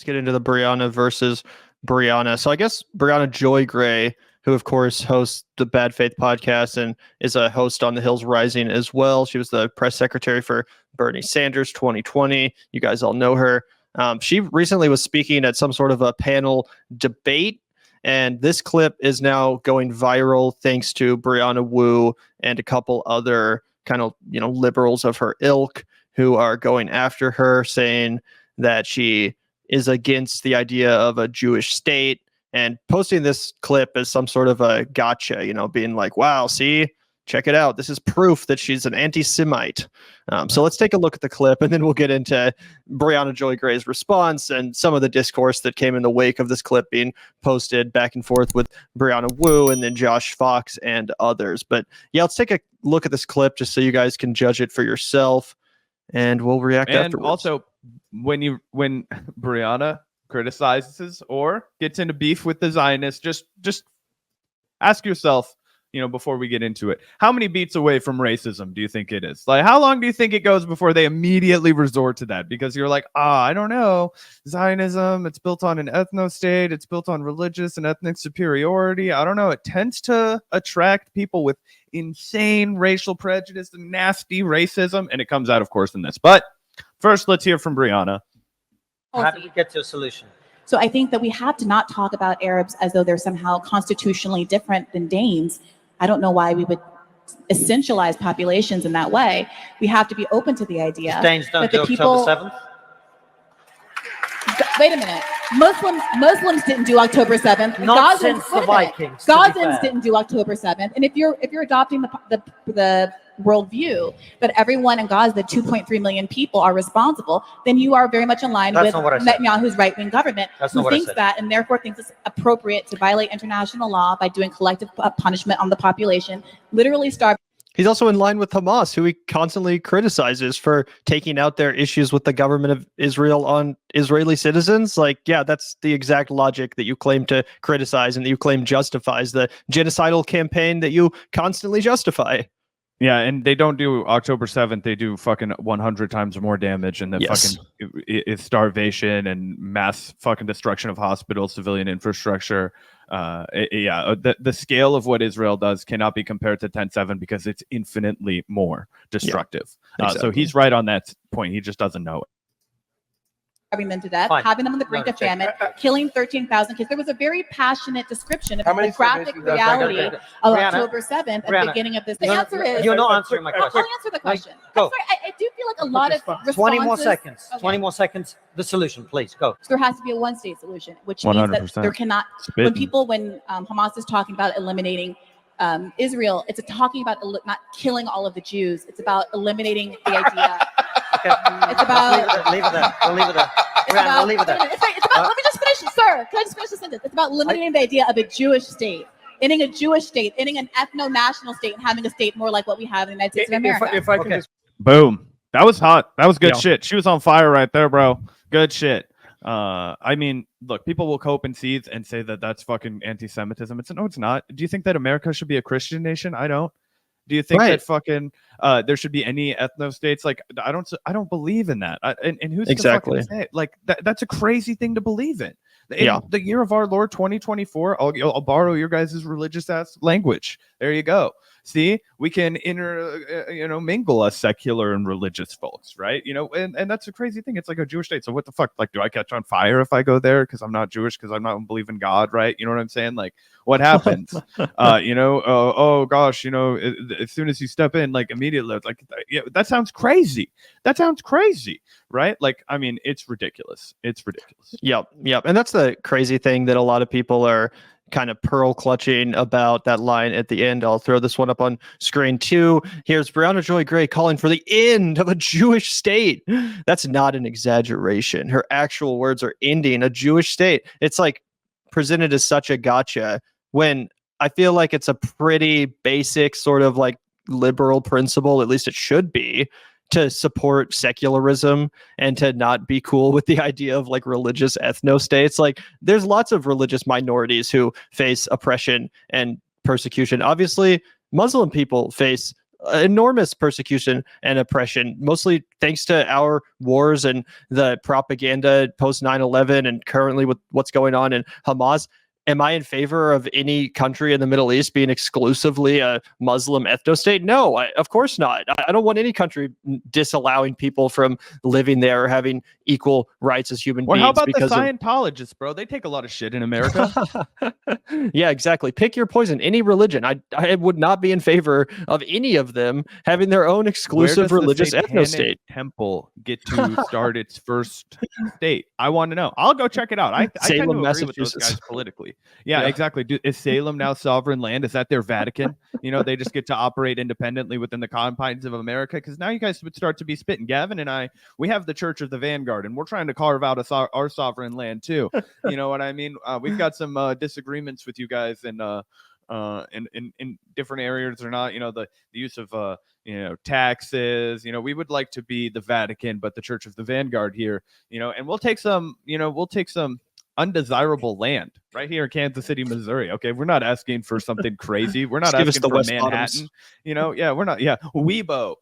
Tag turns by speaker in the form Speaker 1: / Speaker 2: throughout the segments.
Speaker 1: Let's get into the Briahna versus Brianna. So I guess Briahna Joy Gray, who of course hosts the Bad Faith podcast and is a host on The Hills Rising as well. She was the press secretary for Bernie Sanders 2020. You guys all know her. She recently was speaking at some sort of a panel debate, and this clip is now going viral thanks to Brianna Wu and a couple other kind of, liberals of her ilk who are going after her, saying that she is against the idea of a Jewish state and posting this clip as some sort of a gotcha, being like, wow, see, check it out. This is proof that she's an anti-Semite. So let's take a look at the clip, and then we'll get into Briahna Joy Gray's response and some of the discourse that came in the wake of this clip being posted back and forth with Brianna Wu and then Josh Fox and others. But yeah, let's take a look at this clip just so you guys can judge it for yourself, and we'll react afterwards.
Speaker 2: And also, when Brianna criticizes or gets into beef with the Zionists, just ask yourself, before we get into it, how many beats away from racism do you think it is? Like, how long do you think it goes before they immediately resort to that? Because you're like, I don't know. Zionism, it's built on an ethnostate. It's built on religious and ethnic superiority. I don't know. It tends to attract people with insane racial prejudice and nasty racism. And it comes out, of course, in this. But first, let's hear from Brianna.
Speaker 3: How do we get to a solution?
Speaker 4: So I think that we have to not talk about Arabs as though they're somehow constitutionally different than Danes. I don't know why we would essentialize populations in that way. We have to be open to the idea
Speaker 3: Danes don't
Speaker 4: that
Speaker 3: do
Speaker 4: the people.
Speaker 3: October
Speaker 4: 7th? Wait a minute. Muslims didn't do October 7th.
Speaker 3: Not since the Vikings.
Speaker 4: Gazans didn't do October 7th. And if you're adopting the worldview that everyone in Gaza, the 2.3 million people, are responsible, then you are very much in line with Netanyahu's right-wing government, who thinks that and therefore thinks it's appropriate to violate international law by doing collective punishment on the population, literally starving.
Speaker 1: He's also in line with Hamas, who he constantly criticizes for taking out their issues with the government of Israel on Israeli citizens. Like, yeah, that's the exact logic that you claim to criticize and that you claim justifies the genocidal campaign that you constantly justify.
Speaker 2: Yeah, and they don't do October 7th. They do fucking 100 times more damage, and the fucking is starvation and mass fucking destruction of hospitals, civilian infrastructure. The scale of what Israel does cannot be compared to 10/7 because it's infinitely more destructive.
Speaker 1: Yeah, exactly.
Speaker 2: So he's right on that point. He just doesn't know it.
Speaker 4: Starving them to death, having them on the brink of famine, killing 13,000 kids. There was a very passionate description of the graphic reality of October 7th at the beginning of this. The answer is...
Speaker 3: You're not answering my question.
Speaker 4: I'll answer the question. I'm sorry, I do feel like a lot of responses...
Speaker 3: 20 more seconds. Okay. 20 more seconds. The solution, please, go.
Speaker 4: So there has to be a one-state solution, which means
Speaker 2: 100%.
Speaker 4: that there cannot... When Hamas is talking about eliminating Israel, it's talking about not killing all of the Jews. It's about eliminating the idea... It's about...
Speaker 3: Leave it there. We'll leave it there. We'll leave it there.
Speaker 4: It's about, let me just finish, sir. Can I just finish the sentence? It's about eliminating the idea of a Jewish state, ending a Jewish state, ending an ethno-national state, and having a state more like what we have in the United States of America.
Speaker 5: If I can just...
Speaker 2: Boom. That was hot. That was good shit. She was on fire right there, bro. Good shit. I mean, look, people will cope and seethe and say that that's fucking anti-Semitism. No, it's not. Do you think that America should be a Christian nation? I don't. Do you think that fucking there should be any ethnostates? Like, I don't believe in that. And who's
Speaker 1: exactly
Speaker 2: to fucking say it? Like that's a crazy thing to believe in. The year of our Lord 2024. I'll borrow your guys' religious ass language. There you go. See, we can mingle us secular and religious folks, right? And that's a crazy thing. It's like a Jewish state. So what the fuck? Like, do I catch on fire if I go there because I'm not Jewish, because I'm not believe in God, right? You know what I'm saying? Like, what happens? Oh gosh, as soon as you step in, like immediately, like, that sounds crazy. That sounds crazy, right? Like, I mean, it's ridiculous. It's ridiculous.
Speaker 1: Yep. And that's the crazy thing that a lot of people are kind of pearl clutching about that line at the end. I'll throw this one up on screen too. Here's Briahna Joy Gray calling for the end of a Jewish state. That's not an exaggeration. Her actual words are ending a Jewish state. It's like presented as such a gotcha when I feel like it's a pretty basic sort of like liberal principle, at least it should be, to support secularism and to not be cool with the idea of like religious ethnostates. Like, there's lots of religious minorities who face oppression and persecution. Obviously, Muslim people face enormous persecution and oppression, mostly thanks to our wars and the propaganda post 9/11 and currently with what's going on in Hamas. Am I in favor of any country in the Middle East being exclusively a Muslim ethnostate? No, of course not. I don't want any country disallowing people from living there or having equal rights as human beings.
Speaker 2: How about the Scientologists, bro? They take a lot of shit in America.
Speaker 1: Yeah, exactly. Pick your poison. Any religion. I would not be in favor of any of them having their own exclusive religious ethnostate.
Speaker 2: Temple get to start its first state? I want to know. I'll go check it out. I tend to agree with those guys politically. Yeah, exactly. Is Salem now sovereign land? Is that their Vatican? They just get to operate independently within the confines of America, because now you guys would start to be spitting. Gavin and we have the Church of the Vanguard, and we're trying to carve out our sovereign land too. You know what I mean? We've got some disagreements with you guys in different areas or not. The use of taxes. We would like to be the Vatican, but the Church of the Vanguard here. And we'll take some undesirable land right here in Kansas City, Missouri. Okay, we're not asking for something crazy. We're not asking for Manhattan. We're not. Yeah, Weibo.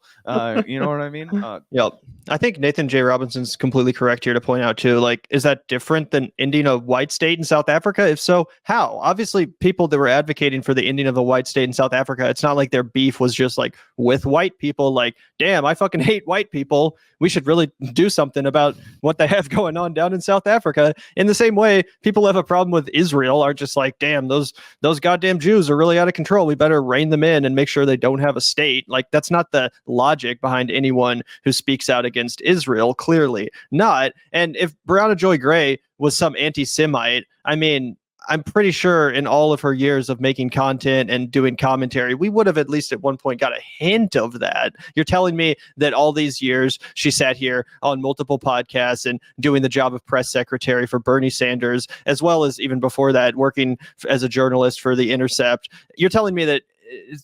Speaker 2: You know what I mean?
Speaker 1: Yep. I think Nathan J. Robinson's completely correct here to point out too. Like, is that different than ending a white state in South Africa? If so, how? Obviously, people that were advocating for the ending of the white state in South Africa, it's not like their beef was just like with white people. Like, damn, I fucking hate white people. We should really do something about what they have going on down in South Africa. In the same way, people have a problem with Israel are just like, damn, those goddamn Jews are really out of control. We better rein them in and make sure they don't have a state. Like, that's not the logic behind anyone who speaks out against Israel. Clearly not. And if Briahna Joy Gray was some anti-Semite, I mean, I'm pretty sure in all of her years of making content and doing commentary, we would have at least at one point got a hint of that. You're telling me that all these years she sat here on multiple podcasts and doing the job of press secretary for Bernie Sanders, as well as even before that, working as a journalist for The Intercept. You're telling me that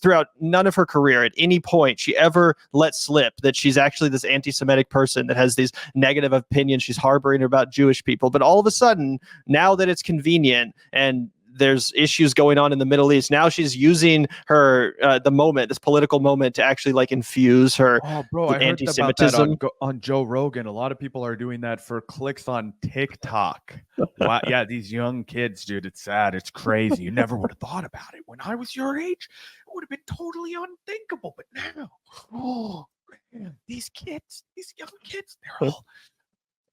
Speaker 1: throughout none of her career at any point she ever let slip that she's actually this anti-Semitic person that has these negative opinions she's harboring about Jewish people. But all of a sudden, now that it's convenient and there's issues going on in the Middle East, now she's using her the moment, this political moment, to actually like infuse her anti-Semitism.
Speaker 2: I heard about that on Joe Rogan. A lot of people are doing that for clicks on TikTok. Wow, yeah, these young kids, dude, it's sad. It's crazy. You never would have thought about it when I was your age. It would have been totally unthinkable. But now, oh man, these kids, these young kids, they're all.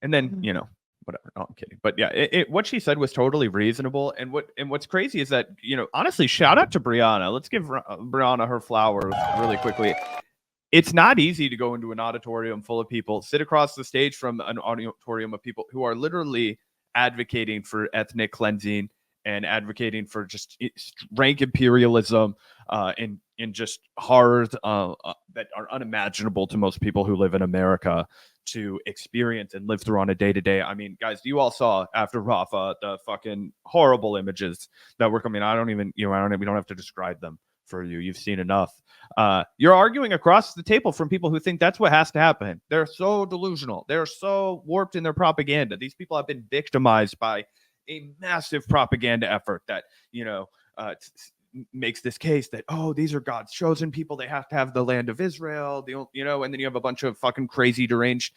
Speaker 2: And then whatever. No, I'm kidding. But yeah, what she said was totally reasonable. And what's crazy is that, honestly, shout out to Brianna. Let's give Brianna her flowers really quickly. It's not easy to go into an auditorium full of people, sit across the stage from an auditorium of people who are literally advocating for ethnic cleansing and advocating for just rank imperialism and just horrors that are unimaginable to most people who live in America to experience and live through on a day-to-day. I mean, guys, you all saw after Rafa the fucking horrible images that were coming. We don't have to describe them for you. You've seen enough. You're arguing across the table from people who think that's what has to happen. They're so delusional. They're so warped in their propaganda. These people have been victimized by a massive propaganda effort that, makes this case that, these are God's chosen people. They have to have the land of Israel, and then you have a bunch of fucking crazy deranged,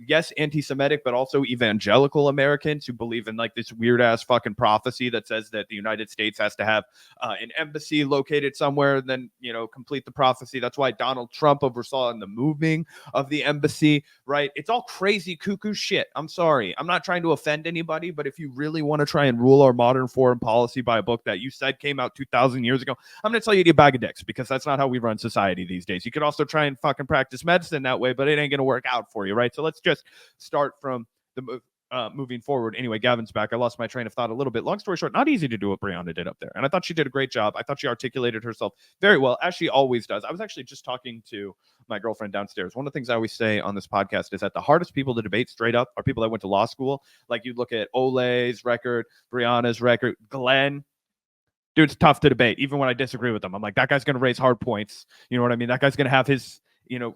Speaker 2: yes, anti-Semitic, but also evangelical Americans who believe in like this weird ass fucking prophecy that says that the United States has to have an embassy located somewhere, and then, complete the prophecy. That's why Donald Trump oversaw in the moving of the embassy, right? It's all crazy cuckoo shit. I'm sorry. I'm not trying to offend anybody, but if you really want to try and rule our modern foreign policy by a book that you said came out 2000 years ago, I'm going to tell you to eat a bag of dicks, because that's not how we run society these days. You could also try and fucking practice medicine that way, but it ain't going to work out for you, right? So let's just start from the moving forward. Anyway, Gavin's back. I lost my train of thought a little bit. Long story short, not easy to do what Brianna did up there. And I thought she did a great job. I thought she articulated herself very well, as she always does. I was actually just talking to my girlfriend downstairs. One of the things I always say on this podcast is that the hardest people to debate straight up are people that went to law school. Like, you look at Ole's record, Brianna's record, Glenn. Dude, it's tough to debate, even when I disagree with them. I'm like, that guy's going to raise hard points. You know what I mean? That guy's going to have his,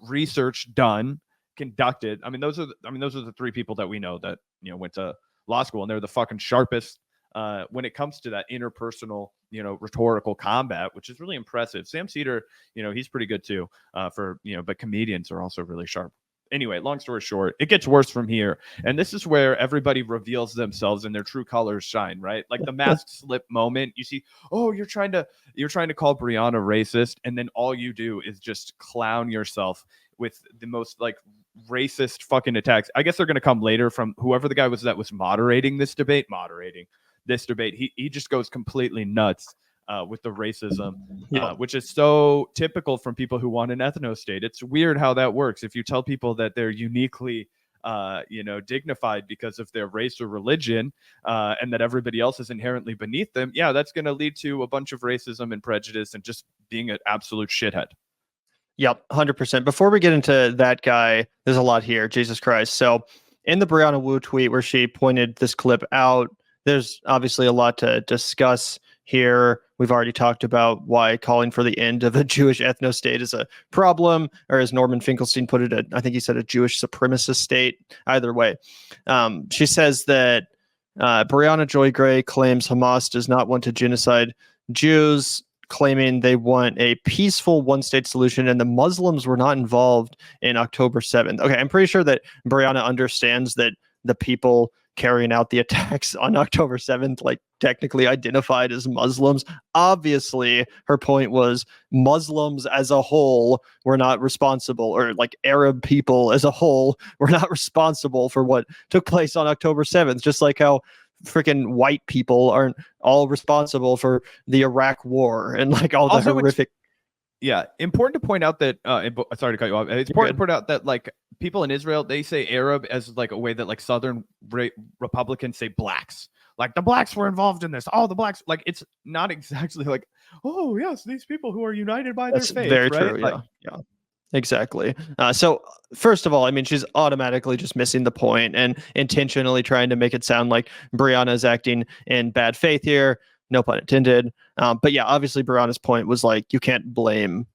Speaker 2: research done, conducted. Those are the three people that we know that, went to law school, and they're the fucking sharpest when it comes to that interpersonal, rhetorical combat, which is really impressive. Sam Cedar, he's pretty good too, but comedians are also really sharp. Anyway, long story short, it gets worse from here. And this is where everybody reveals themselves and their true colors shine, right? Like the mask slip moment. You see, oh, you're trying to call Brianna racist, and then all you do is just clown yourself with the most like racist fucking attacks. I guess they're going to come later from whoever the guy was that was moderating this debate. He just goes completely nuts with the racism, which is so typical from people who want an ethnostate. It's weird how that works. If you tell people that they're uniquely dignified because of their race or religion, and that everybody else is inherently beneath them, that's going to lead to a bunch of racism and prejudice and just being an absolute shithead.
Speaker 1: Yep, 100%. Before we get into that guy, there's a lot here. Jesus Christ. So in the Brianna Wu tweet where she pointed this clip out, there's obviously a lot to discuss here. We've already talked about why calling for the end of a Jewish ethnostate is a problem, or as Norman Finkelstein put it, I think he said a Jewish supremacist state. Either way, she says that Briahna Joy Gray claims Hamas does not want to genocide Jews, claiming they want a peaceful one-state solution, and the Muslims were not involved in October 7th. Okay, I'm pretty sure that Brianna understands that the people carrying out the attacks on October 7th, like technically identified as Muslims. Obviously, her point was Muslims as a whole were not responsible, or like Arab people as a whole were not responsible for what took place on October 7th, just like how freaking white people aren't all responsible for the Iraq war and like all the also horrific.
Speaker 2: Important to point out that sorry to cut you off. It's important to point out that like people in Israel, they say Arab as like a way that like Southern Republicans say blacks. Like the blacks were involved in this. All the blacks, like it's not exactly like, oh yes, these people who are united by their faith.
Speaker 1: Very
Speaker 2: right?
Speaker 1: true. Yeah. Exactly. So first of all, I mean, she's automatically just missing the point and intentionally trying to make it sound like Brianna is acting in bad faith here. No pun intended. But yeah, obviously Brianna's point was like, you can't blame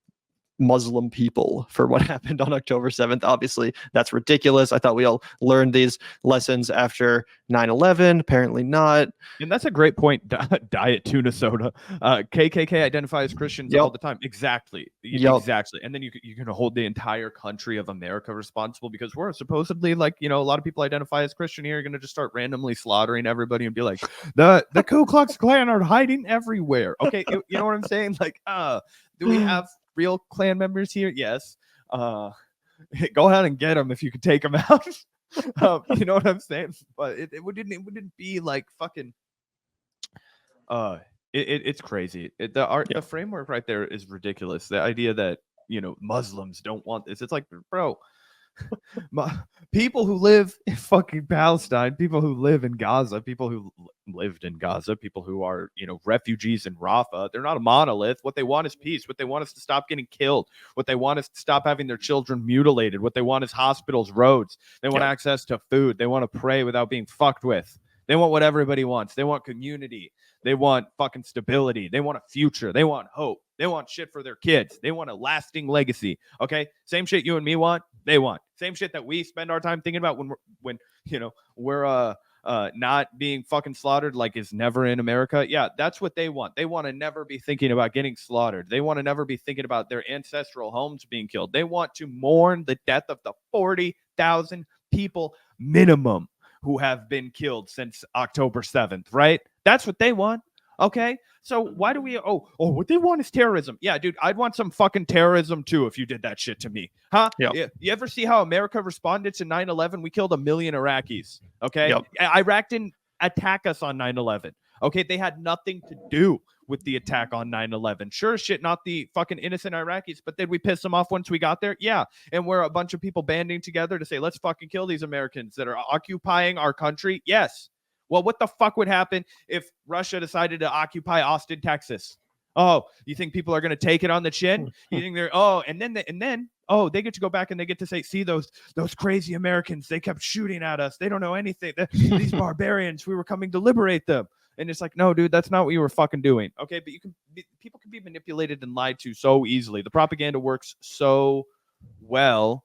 Speaker 1: Muslim people for what happened on October 7th. Obviously, that's ridiculous. I thought we all learned these lessons after 9/11. Apparently not.
Speaker 2: And that's a great point. Diet tuna soda. KKK identify as Christians all the time. Exactly. Exactly. And then you're going to hold the entire country of America responsible because we're supposedly like, a lot of people identify as Christian here. You're going to just start randomly slaughtering everybody and be like, the Ku Klux Klan are hiding everywhere. Okay. You know what I'm saying? Like, do we have real Klan members here? Yes. Go ahead and get them if you could take them out. You know what I'm saying? But it wouldn't be like fucking. It's crazy. The framework right there is ridiculous. The idea that Muslims don't want this. It's like, bro. People who live in fucking Palestine, people who live in Gaza, people who lived in Gaza, people who are, refugees in Rafah, they're not a monolith. What they want is peace. What they want is to stop getting killed. What they want is to stop having their children mutilated. What they want is hospitals, roads. They want access to food. They want to pray without being fucked with. They want what everybody wants. They want community. They want fucking stability. They want a future. They want hope. They want shit for their kids. They want a lasting legacy. Okay? Same shit you and me want. They want. Same shit that we spend our time thinking about when we're not being fucking slaughtered like is never in America. Yeah, that's what they want. They want to never be thinking about getting slaughtered. They want to never be thinking about their ancestral homes being killed. They want to mourn the death of the 40,000 people minimum who have been killed since October 7th, right? That's what they want. Okay, so why do we? What they want is terrorism. Yeah, dude, I'd want some fucking terrorism too if you did that shit to me, huh?
Speaker 1: Yep.
Speaker 2: You ever see how America responded to 9/11? We killed 1 million Iraqis. Okay,
Speaker 1: yep.
Speaker 2: Iraq didn't attack us on 9/11. Okay, they had nothing to do with the attack on 9/11. Sure as shit, not the fucking innocent Iraqis, but did we piss them off once we got there? Yeah, and we're a bunch of people banding together to say let's fucking kill these Americans that are occupying our country. Yes. Well, what the fuck would happen if Russia decided to occupy Austin, Texas? Oh, you think people are going to take it on the chin? You think they're and then they get to go back and they get to say, see those crazy Americans, they kept shooting at us. They don't know anything. These barbarians, we were coming to liberate them. And it's like, no, dude, that's not what you were fucking doing. Okay, but people can be manipulated and lied to so easily. The propaganda works so well.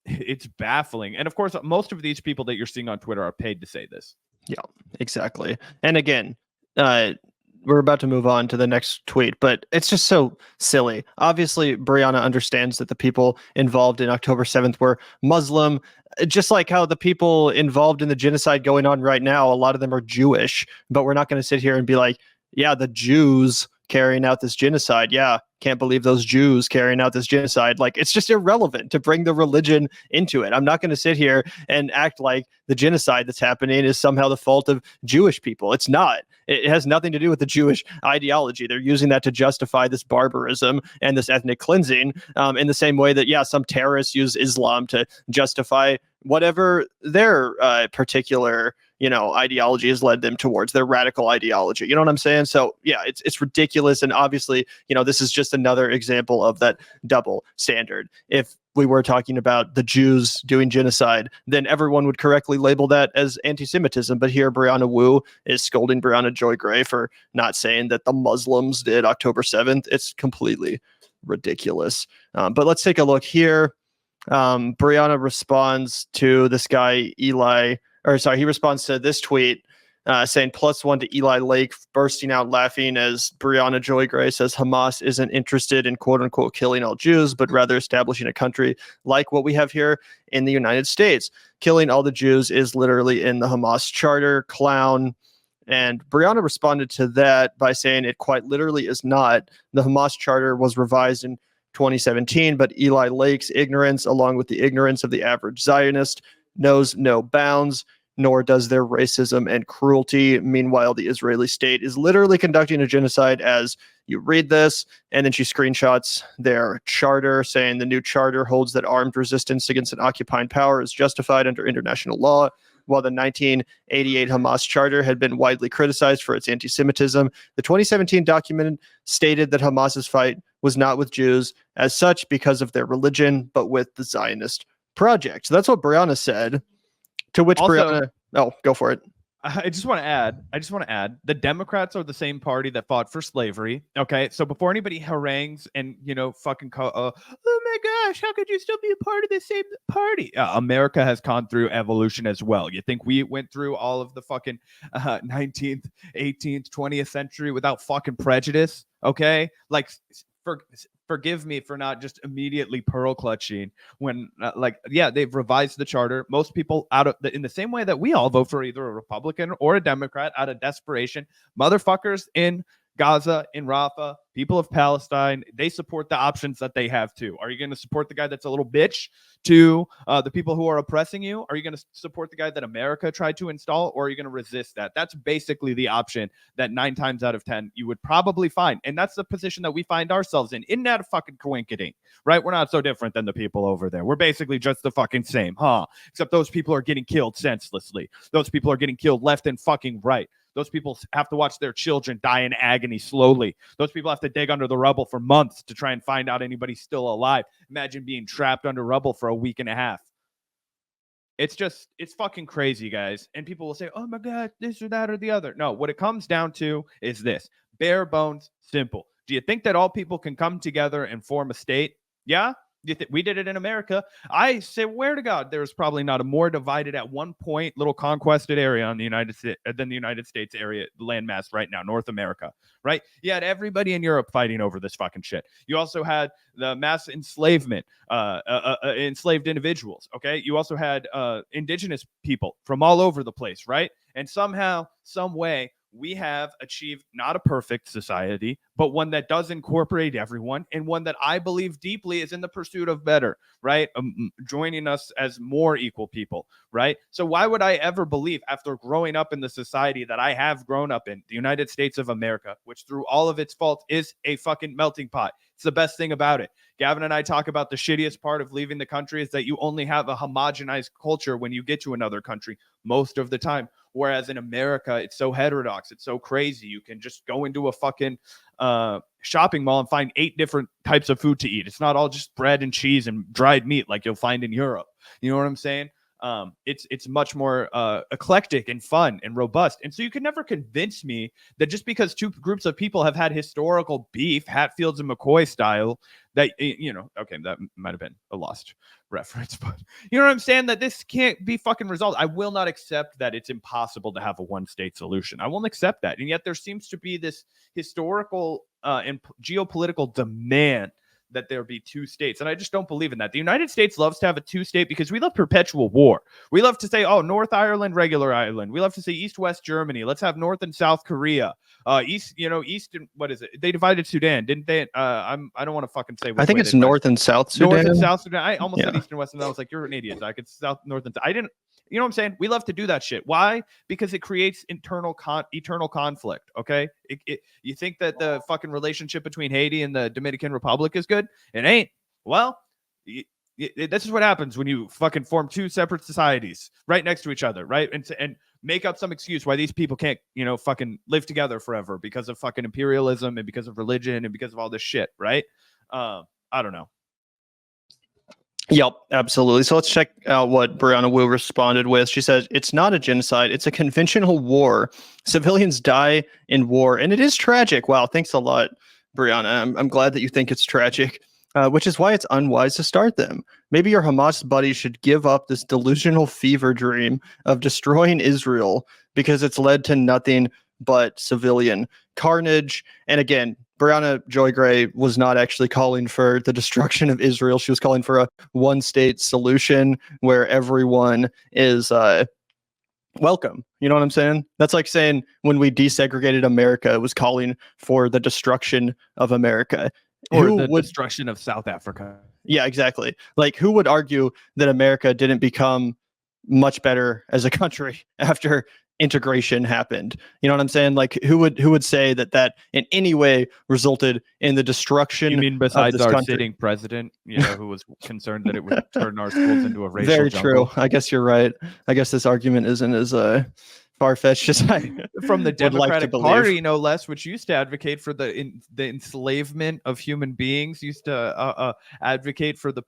Speaker 2: It's baffling. And of course, most of these people that you're seeing on Twitter are paid to say this.
Speaker 1: Yeah, exactly. And again, we're about to move on to the next tweet, but it's just so silly. Obviously, Brianna understands that the people involved in October 7th were Muslim, just like how the people involved in the genocide going on right now, a lot of them are Jewish, but we're not going to sit here and be like, yeah, the Jews carrying out this genocide. Yeah, can't believe those Jews carrying out this genocide. Like, it's just irrelevant to bring the religion into it. I'm not going to sit here and act like the genocide that's happening is somehow the fault of Jewish people. It's not. It has nothing to do with the Jewish ideology. They're using that to justify this barbarism and this ethnic cleansing, in the same way that, yeah, some terrorists use Islam to justify whatever their particular ideology has led them towards, their radical ideology. You know what I'm saying? So yeah, it's ridiculous. And obviously, this is just another example of that double standard. If we were talking about the Jews doing genocide, then everyone would correctly label that as anti-Semitism. But here, Brianna Wu is scolding Briahna Joy Gray for not saying that the Muslims did October 7th. It's completely ridiculous. But let's take a look here. Brianna responds to this guy, he responds to this tweet saying +1 to Eli Lake, bursting out laughing as Briahna Joy Gray says Hamas isn't interested in quote unquote killing all Jews, but rather establishing a country like what we have here in the United States. Killing all the Jews is literally in the Hamas charter, clown. And Brianna responded to that by saying it quite literally is not. The Hamas charter was revised in 2017, but Eli Lake's ignorance, along with the ignorance of the average Zionist, knows no bounds, nor does their racism and cruelty. Meanwhile, the Israeli state is literally conducting a genocide as you read this. And then she screenshots their charter, saying the new charter holds that armed resistance against an occupying power is justified under international law. While the 1988 Hamas charter had been widely criticized for its anti-Semitism, the 2017 document stated that Hamas's fight was not with Jews as such because of their religion, but with the Zionist project. So that's what Brianna said. To which also, Brianna, go for it.
Speaker 2: I just want to add, the Democrats are the same party that fought for slavery. Okay, so before anybody harangues and fucking call, oh my gosh, how could you still be a part of the same party? America has gone through evolution as well. You think we went through all of the fucking 19th, 18th, 20th century without fucking prejudice? Okay, like forgive me for not just immediately pearl clutching when they've revised the charter. Most people in the same way that we all vote for either a Republican or a Democrat out of desperation, motherfuckers in Gaza, in Rafah, people of Palestine, they support the options that they have too. Are you going to support the guy that's a little bitch to the people who are oppressing you? Are you going to support the guy that America tried to install, or are you going to resist that? That's basically the option that 9 times out of 10 you would probably find. And that's the position that we find ourselves in. Isn't that a fucking coinkydink, right? We're not so different than the people over there. We're basically just the fucking same, huh? Except those people are getting killed senselessly. Those people are getting killed left and fucking right. Those people have to watch their children die in agony slowly. Those people have to dig under the rubble for months to try and find out anybody's still alive. Imagine being trapped under rubble for a week and a half. It's fucking crazy, guys. And people will say, oh my God, this or that or the other. No, what it comes down to is this. Bare bones, simple. Do you think that all people can come together and form a state? Yeah? We did it in America. I swear to God, there's probably not a more divided at one point little conquested area on the United States than the United States area landmass right now, North America, right? You had everybody in Europe fighting over this fucking shit. You also had the mass enslavement, enslaved individuals, okay? You also had indigenous people from all over the place, right? And somehow, some way, we have achieved not a perfect society, but one that does incorporate everyone, and one that I believe deeply is in the pursuit of better, right? Joining us as more equal people, right? So why would I ever believe, after growing up in the society that I have grown up in, the United States of America, which through all of its faults is a fucking melting pot? It's the best thing about it. Gavin and I talk about the shittiest part of leaving the country is that you only have a homogenized culture when you get to another country most of the time. Whereas in America, it's so heterodox. It's so crazy. You can just go into a fucking shopping mall and find 8 different types of food to eat. It's not all just bread and cheese and dried meat like you'll find in Europe. You know what I'm saying? It's much more eclectic and fun and robust. And so you can never convince me that just because two groups of people have had historical beef, Hatfields and McCoy style, that, okay, that might have been a lost reference, but you know what I'm saying, that this can't be fucking resolved. I will not accept that it's impossible to have a one-state solution. I won't accept that. And yet there seems to be this historical and geopolitical demand that there be two states. And I just don't believe in that. The United States loves to have a two-state because we love perpetual war. We love to say, oh, North Ireland, regular Ireland. We love to say East-West Germany. Let's have North and South Korea. East and what is it? They divided Sudan, didn't they? I don't want to fucking say.
Speaker 1: I think it's North and South Sudan.
Speaker 2: North and South Sudan. I almost said East and West, and I was like, you're an idiot. I could South, North, and I didn't. You know what I'm saying? We love to do that shit. Why? Because it creates eternal conflict. Okay. You think that the fucking relationship between Haiti and the Dominican Republic is good? It ain't. Well, this is what happens when you fucking form two separate societies right next to each other, right? And make up some excuse why these people can't, fucking live together forever because of fucking imperialism and because of religion and because of all this shit, right? I don't know.
Speaker 1: Yep, absolutely. So let's check out what Brianna Wu responded with. She says, it's not a genocide. It's a conventional war. Civilians die in war, and it is tragic. Wow, thanks a lot, Brianna. I'm glad that you think it's tragic, which is why it's unwise to start them. Maybe your Hamas buddies should give up this delusional fever dream of destroying Israel because it's led to nothing but civilian carnage. And again, Briahna Joy Gray was not actually calling for the destruction of Israel. She was calling for a one-state solution where everyone is welcome. You know what I'm saying? That's like saying when we desegregated America, it was calling for the destruction of America.
Speaker 2: Or the destruction of South Africa.
Speaker 1: Yeah, exactly. Like, who would argue that America didn't become much better as a country after integration happened? You know what I'm saying? Like, who would say that in any way resulted in the destruction?
Speaker 2: You mean besides our
Speaker 1: country?
Speaker 2: Sitting president, who was concerned that it would turn our schools into a racial
Speaker 1: Very
Speaker 2: jungle?
Speaker 1: true. I guess you're right. I guess this argument isn't as far-fetched as I
Speaker 2: from the Democratic
Speaker 1: like
Speaker 2: Party, no less, which used to advocate for the enslavement of human beings, used to advocate for the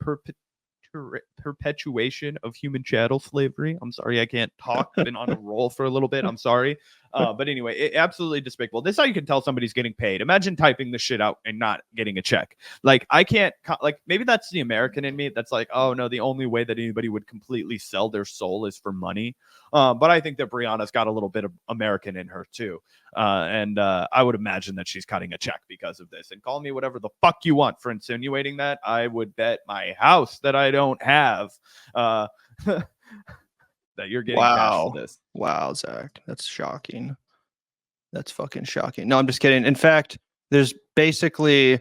Speaker 2: perpetuation of human chattel slavery. I'm sorry, I can't talk. I've been on a roll for a little bit. I'm sorry. But anyway, absolutely despicable. This is how you can tell somebody's getting paid. Imagine typing the shit out and not getting a check. Like, I can't, like, maybe that's the American in me that's like, oh no, the only way that anybody would completely sell their soul is for money. But I think that Brianna's got a little bit of American in her too. And I would imagine that she's cutting a check because of this. And call me whatever the fuck you want for insinuating that. I would bet my house that I don't have that you're getting cash for this.
Speaker 1: Wow, Zach. That's shocking. That's fucking shocking. No, I'm just kidding. In fact, there's basically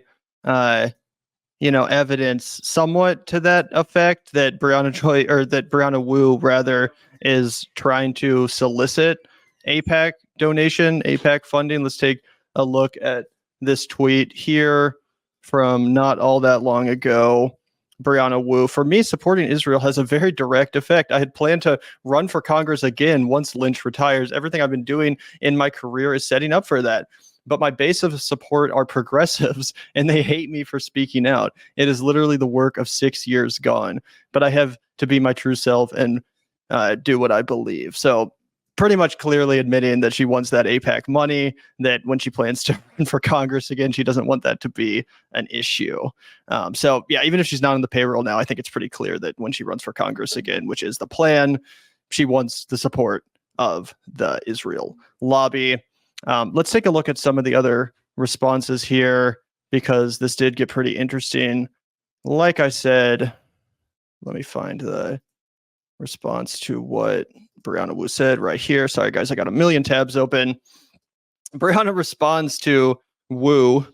Speaker 1: evidence somewhat to that effect that Brianna Wu rather is trying to solicit AIPAC donation, AIPAC funding. Let's take a look at this tweet here from not all that long ago. Brianna Wu, for me, supporting Israel has a very direct effect. I had planned to run for Congress again once Lynch retires. Everything I've been doing in my career is setting up for that. But my base of support are progressives, and they hate me for speaking out. It is literally the work of 6 years gone. But I have to be my true self and do what I believe. So pretty much clearly admitting that she wants that AIPAC money, that when she plans to run for Congress again, she doesn't want that to be an issue. So yeah, even if she's not on the payroll now, I think it's pretty clear that when she runs for Congress again, which is the plan, she wants the support of the Israel lobby. Let's take a look at some of the other responses here, because this did get pretty interesting. Like I said, let me find the response to what Brianna Wu said right here. Sorry, guys, I got a million tabs open. Brianna responds to Wu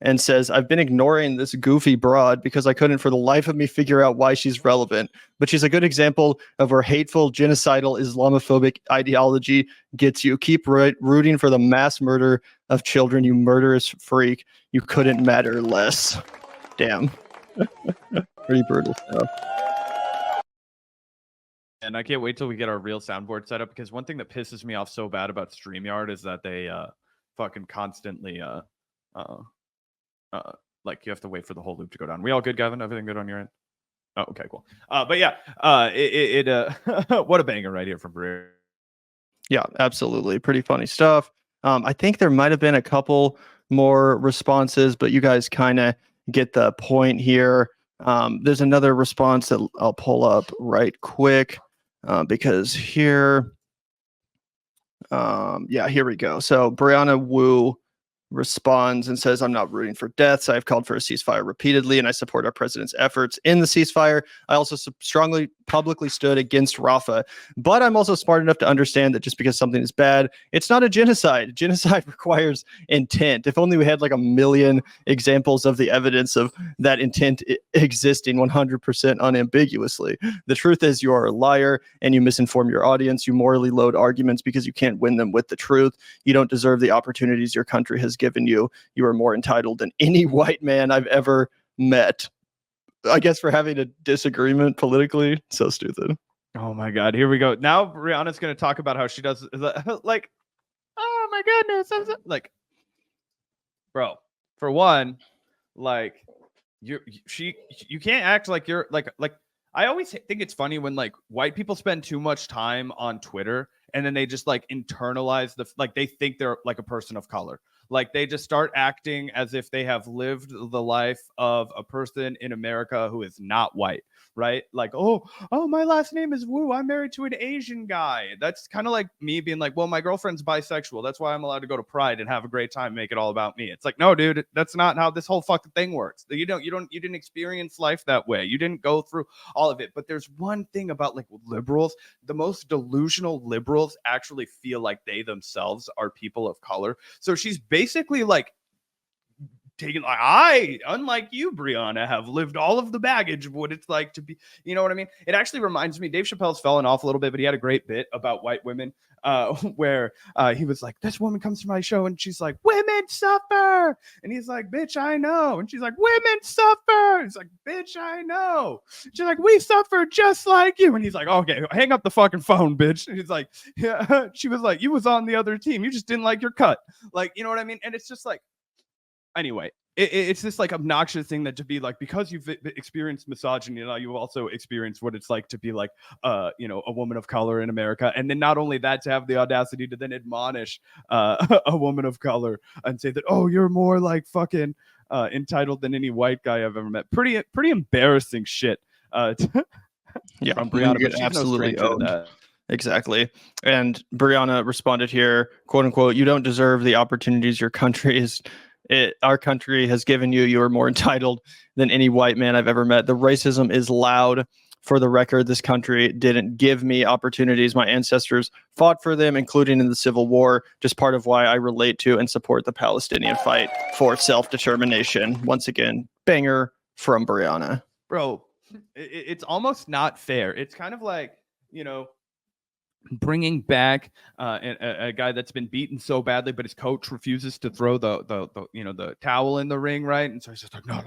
Speaker 1: and says, I've been ignoring this goofy broad because I couldn't for the life of me figure out why she's relevant. But she's a good example of where hateful, genocidal, Islamophobic ideology gets you. Keep rooting for the mass murder of children, you murderous freak. You couldn't matter less. Damn. Pretty brutal stuff.
Speaker 2: And I can't wait till we get our real soundboard set up, because one thing that pisses me off so bad about StreamYard is that they fucking constantly like, you have to wait for the whole loop to go down. We all good, Gavin? Everything good on your end? Oh, okay, cool. But yeah, what a banger right here from Brianna.
Speaker 1: Yeah, absolutely. Pretty funny stuff. I think there might have been a couple more responses, but you guys kind of get the point here. There's another response that I'll pull up right quick because here, here we go. So Brianna Wu responds and says, I'm not rooting for deaths. I have called for a ceasefire repeatedly, and I support our president's efforts in the ceasefire. I also strongly publicly stood against Rafah, but I'm also smart enough to understand that just because something is bad, it's not a genocide. Genocide requires intent. If only we had like a million examples of the evidence of that intent existing 100% unambiguously. The truth is you are a liar and you misinform your audience. You morally load arguments because you can't win them with the truth. You don't deserve the opportunities your country has given you. You are more entitled than any white man I've ever met. I guess for having a disagreement politically. So stupid.
Speaker 2: Oh my God. Here we go. Now Brianna's going to talk about how she does like, oh my goodness. Like, bro, for one, like you can't act like you're like, I always think it's funny when like white people spend too much time on Twitter and then they just like internalize like they think they're like a person of color. Like they just start acting as if they have lived the life of a person in America who is not white, right? Like, oh, my last name is Wu. I'm married to an Asian guy. That's kind of like me being like, well, my girlfriend's bisexual. That's why I'm allowed to go to Pride and have a great time, make it all about me. It's like, no, dude, that's not how this whole fucking thing works. You didn't experience life that way. You didn't go through all of it. But there's one thing about like liberals, the most delusional liberals actually feel like they themselves are people of color. So she's basically like taking, I, unlike you, Brianna, have lived all of the baggage of what it's like to be, you know what I mean? It actually reminds me, Dave Chappelle's fallen off a little bit, but he had a great bit about white women where he was like, this woman comes to my show and she's like, women suffer. And he's like, bitch, I know. And she's like, women suffer. He's like, bitch, I know. She's like, we suffer just like you. And he's like, okay, hang up the fucking phone, bitch. And he's like, yeah. She was like, you was on the other team. You just didn't like your cut. Like, you know what I mean? And it's just like, anyway, it's this like obnoxious thing that to be like, because you've experienced misogyny, now you also experienced what it's like to be like, a woman of color in America. And then not only that, to have the audacity to then admonish a woman of color and say that, oh, you're more like fucking entitled than any white guy I've ever met. Pretty embarrassing shit.
Speaker 1: Yeah,
Speaker 2: from Brianna, but she's
Speaker 1: absolutely
Speaker 2: no stranger to that.
Speaker 1: Exactly. And Brianna responded here, quote unquote, you don't deserve the opportunities your country our country has given you. You are more entitled than any white man I've ever met. The racism is loud. For the record, this country didn't give me opportunities. My ancestors fought for them, including in the Civil War, just part of why I relate to and support the Palestinian fight for self-determination. Once again, banger from Brianna.
Speaker 2: Bro, it's almost not fair. It's kind of like, bringing back a guy that's been beaten so badly, but his coach refuses to throw the towel in the ring, right? And so he's just like, no,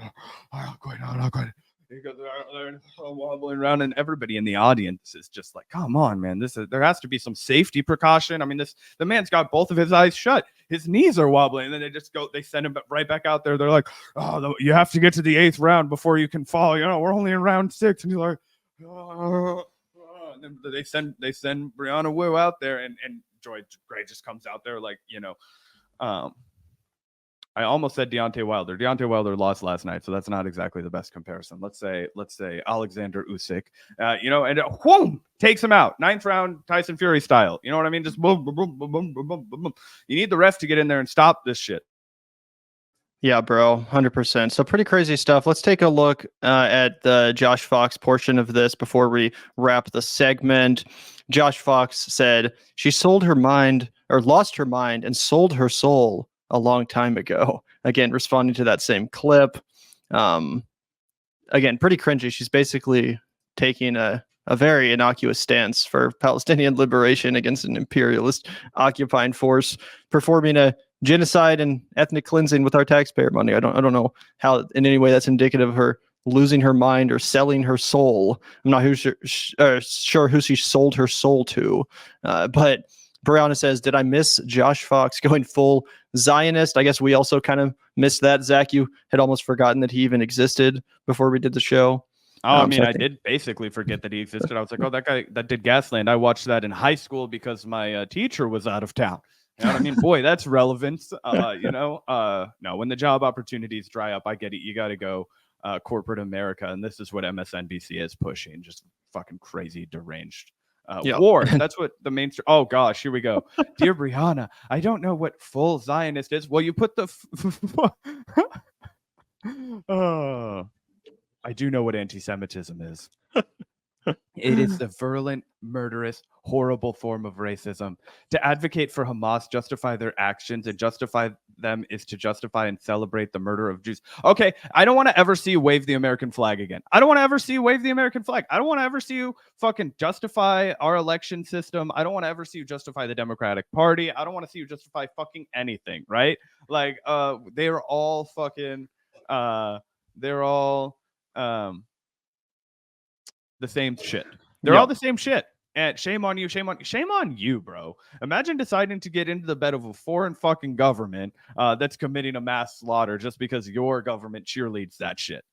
Speaker 2: I'm not going. He goes wobbling around, and everybody in the audience is just like, come on, man, there has to be some safety precaution. I mean, the man's got both of his eyes shut, his knees are wobbling, and then they send him right back out there. They're like, oh, you have to get to the 8th round before you can fall. We're only in round 6, and he's like, and then they send Brianna Wu out there, and Joy Gray just comes out there like, I almost said Deontay Wilder. Deontay Wilder lost last night, so that's not exactly the best comparison. Let's say Alexander Usyk, and whoom, takes him out. 9th round, Tyson Fury style. You know what I mean? Just boom, boom, boom, boom, boom, boom, boom, boom. You need the ref to get in there and stop this shit.
Speaker 1: Yeah, bro, 100%. So pretty crazy stuff. Let's take a look at the Josh Fox portion of this before we wrap the segment. Josh Fox said she lost her mind and sold her soul a long time ago. Again, responding to that same clip. Again, pretty cringy. She's basically taking a very innocuous stance for Palestinian liberation against an imperialist occupying force, performing a genocide and ethnic cleansing with our taxpayer money. I don't know how in any way that's indicative of her losing her mind or selling her soul. I'm not sure who she sold her soul to, but Brianna says, did I miss Josh Fox going full Zionist? I guess we also kind of missed that. Zach, you had almost forgotten that he even existed before we did the show.
Speaker 2: Oh, I mean, I did basically forget that he existed. I was like, oh, that guy that did Gasland. I watched that in high school because my teacher was out of town. You know what I mean? Boy, that's relevance. No, when the job opportunities dry up, I get it. You got to go corporate America. And this is what MSNBC is pushing. Just fucking crazy, deranged. War. That's what the mainstream. Oh gosh, here we go. Dear Briahna, I don't know what full Zionist is. Well, you put the. I do know what anti-Semitism is. It is the virulent, murderous, horrible form of racism. To advocate for Hamas, justify their actions, and justify them is to justify and celebrate the murder of Jews. Okay, I don't want to ever see you wave the American flag again. I don't want to ever see you wave the American flag. I don't want to ever see you fucking justify our election system. I don't want to ever see you justify the Democratic Party. I don't want to see you justify fucking anything, right? Like, they are all fucking, they're all the same shit. They're all the same shit. And shame on you, shame on you, bro. Imagine deciding to get into the bed of a foreign fucking government that's committing a mass slaughter just because your government cheerleads that shit.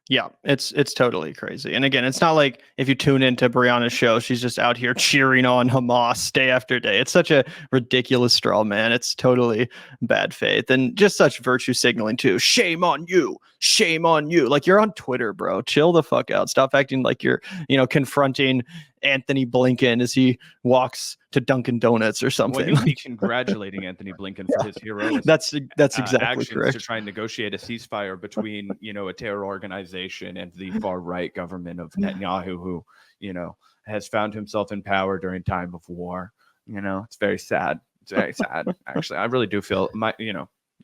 Speaker 1: Yeah, it's totally crazy. And again, it's not like if you tune into Brianna's show, she's just out here cheering on Hamas day after day. It's such a ridiculous straw man. It's totally bad faith and just such virtue signaling too. Shame on you. Shame on you. Like, you're on Twitter, bro. Chill the fuck out. Stop acting like you're, confronting Anthony Blinken as he walks to Dunkin' Donuts or something.
Speaker 2: Well, you'll be congratulating Anthony Blinken for his heroic
Speaker 1: that's exactly
Speaker 2: actions
Speaker 1: correct.
Speaker 2: to try and negotiate a ceasefire between, a terror organization and the far right government of Netanyahu, who, has found himself in power during time of war. It's very sad. It's very sad. Actually, I really do feel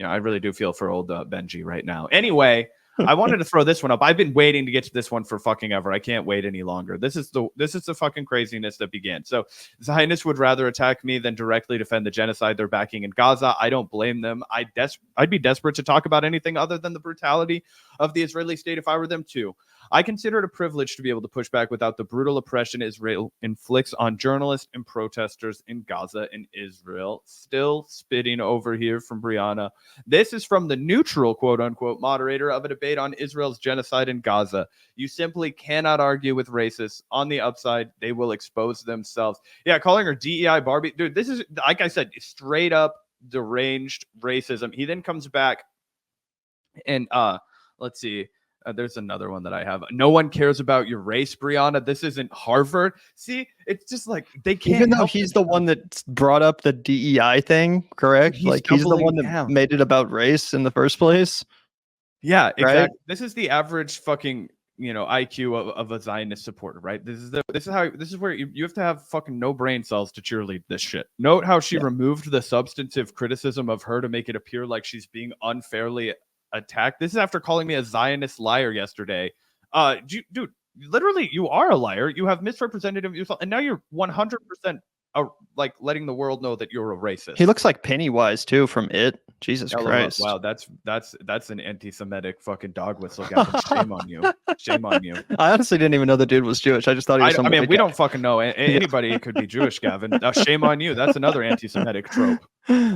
Speaker 2: I really do feel for old Benji right now. Anyway, I wanted to throw this one up. I've been waiting to get to this one for fucking ever. I can't wait any longer. This is the fucking craziness that began. So Zionists would rather attack me than directly defend the genocide they're backing in Gaza. I don't blame them. I'd be desperate to talk about anything other than the brutality of the Israeli state if I were them too. I consider it a privilege to be able to push back without the brutal oppression Israel inflicts on journalists and protesters in Gaza and Israel. Still spitting over here from Brianna. This is from the neutral, quote unquote, moderator of a debate on Israel's genocide in Gaza. You simply cannot argue with racists. On the upside, they will expose themselves. Yeah, calling her DEI Barbie. Dude, this is, like I said, straight up deranged racism. He then comes back and let's see. There's another one that I have. No one cares about your race, Brianna. This isn't Harvard. See, it's just like they can't.
Speaker 1: Even though he's the one that brought up the DEI thing, correct? He's the one that made it about race in the first place.
Speaker 2: Yeah, exactly. Right? This is the average fucking IQ of a Zionist supporter, right? This is where you have to have fucking no brain cells to cheerlead this shit. Note how she removed the substantive criticism of her to make it appear like she's being unfairly attacked. This is after calling me a Zionist liar yesterday. Dude, literally, you are a liar. You have misrepresented yourself, and now you're 100% like letting the world know that you're a racist.
Speaker 1: He looks like Pennywise too from It. Jesus Christ!
Speaker 2: Wow, that's an anti-Semitic fucking dog whistle. Gavin. Shame on you. Shame on you.
Speaker 1: I honestly didn't even know the dude was Jewish. I just thought he was.
Speaker 2: I mean, we don't fucking know. Anybody could be Jewish, Gavin. Shame on you. That's another anti-Semitic trope.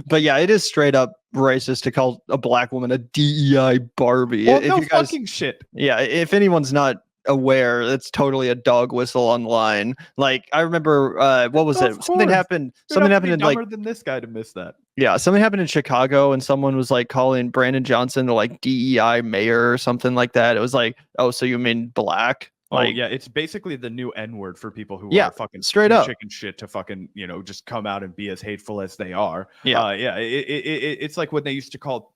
Speaker 1: But yeah, it is straight up racist to call a black woman a DEI Barbie.
Speaker 2: Well, no fucking shit.
Speaker 1: Yeah, if anyone's not aware, it's totally a dog whistle online. Like, I remember what was it? Something happened. Something happened in
Speaker 2: dumber than this guy to miss that.
Speaker 1: Yeah, something happened in Chicago, and someone was like calling Brandon Johnson the like DEI mayor or something like that. It was like, oh, so you mean black? Like,
Speaker 2: yeah, it's basically the new N-word for people who are fucking
Speaker 1: straight up
Speaker 2: chicken shit to fucking just come out and be as hateful as they are. It's like when they used to call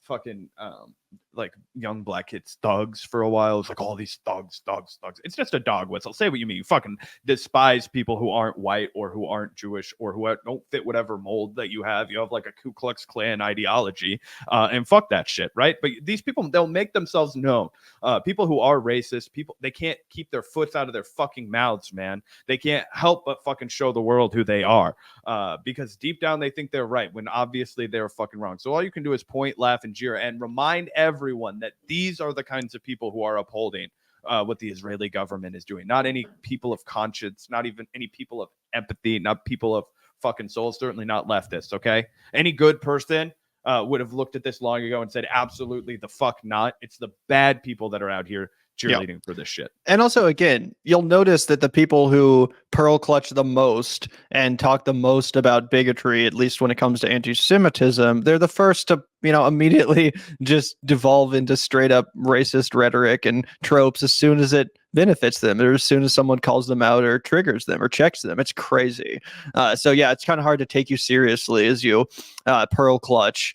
Speaker 2: fucking like young black kids thugs for a while. It's like all these thugs. It's just a dog whistle. Say what you mean. You fucking despise people who aren't white or who aren't Jewish or who don't fit whatever mold that you have. You have like a Ku Klux Klan ideology, and fuck that shit, right? But these people, they'll make themselves known. People who are racist, they can't keep their foot out of their fucking mouths, man. They can't help but fucking show the world who they are, because deep down they think they're right when obviously they're fucking wrong. So all you can do is point, laugh, and jeer and remind everyone that these are the kinds of people who are upholding what the Israeli government is doing. Not any people of conscience, not even any people of empathy, not people of fucking soul, certainly not leftists, okay? Any good person would have looked at this long ago and said, absolutely the fuck not. It's the bad people that are out here cheerleading for this shit.
Speaker 1: And also, again, you'll notice that the people who pearl clutch the most and talk the most about bigotry, at least when it comes to anti-Semitism, they're the first to, immediately just devolve into straight up racist rhetoric and tropes as soon as it benefits them, or as soon as someone calls them out or triggers them or checks them. It's crazy. So yeah, it's kind of hard to take you seriously as you pearl clutch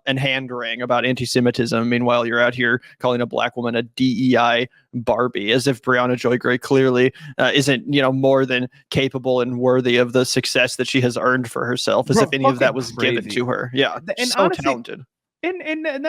Speaker 1: and hand wring about anti-Semitism. Meanwhile, you're out here calling a black woman a DEI Barbie, as if Brianna Joy Gray clearly isn't, more than capable and worthy of the success that she has earned for herself, as if any of that was given to her. Yeah,
Speaker 2: and
Speaker 1: so
Speaker 2: honestly,
Speaker 1: talented.
Speaker 2: And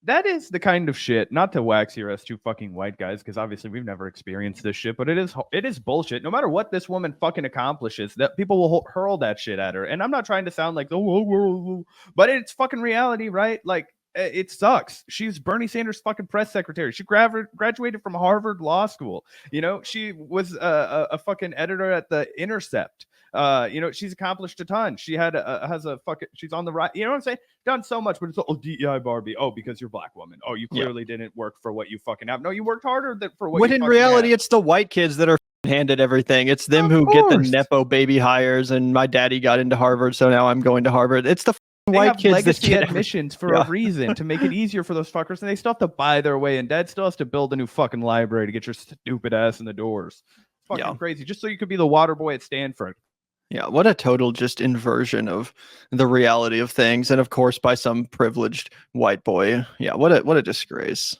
Speaker 2: that is the kind of shit, not to wax here as two fucking white guys, because obviously we've never experienced this shit, but it is bullshit. No matter what this woman fucking accomplishes, that people will hurl that shit at her. And I'm not trying to sound like, but it's fucking reality, right? Like, it sucks. She's Bernie Sanders' fucking press secretary. She graduated from Harvard Law School. She was a fucking editor at The Intercept. She's accomplished a ton. She she's on the right. You know what I'm saying? Done so much, but it's DEI Barbie. Oh, because you're a black woman. Oh, you clearly didn't work for what you fucking have. No, you worked harder for what.
Speaker 1: When
Speaker 2: you
Speaker 1: in
Speaker 2: fucking
Speaker 1: reality,
Speaker 2: have.
Speaker 1: It's the white kids that are handed everything. It's them who get the nepo baby hires, and my daddy got into Harvard, so now I'm going to Harvard. It's the white kids
Speaker 2: legacy
Speaker 1: that
Speaker 2: admissions for a reason, to make it easier for those fuckers, and they still have to buy their way, and dad still has to build a new fucking library to get your stupid ass in the doors. It's fucking crazy, just so you could be the water boy at Stanford.
Speaker 1: Yeah, what a total just inversion of the reality of things, and of course by some privileged white boy. Yeah, what a disgrace.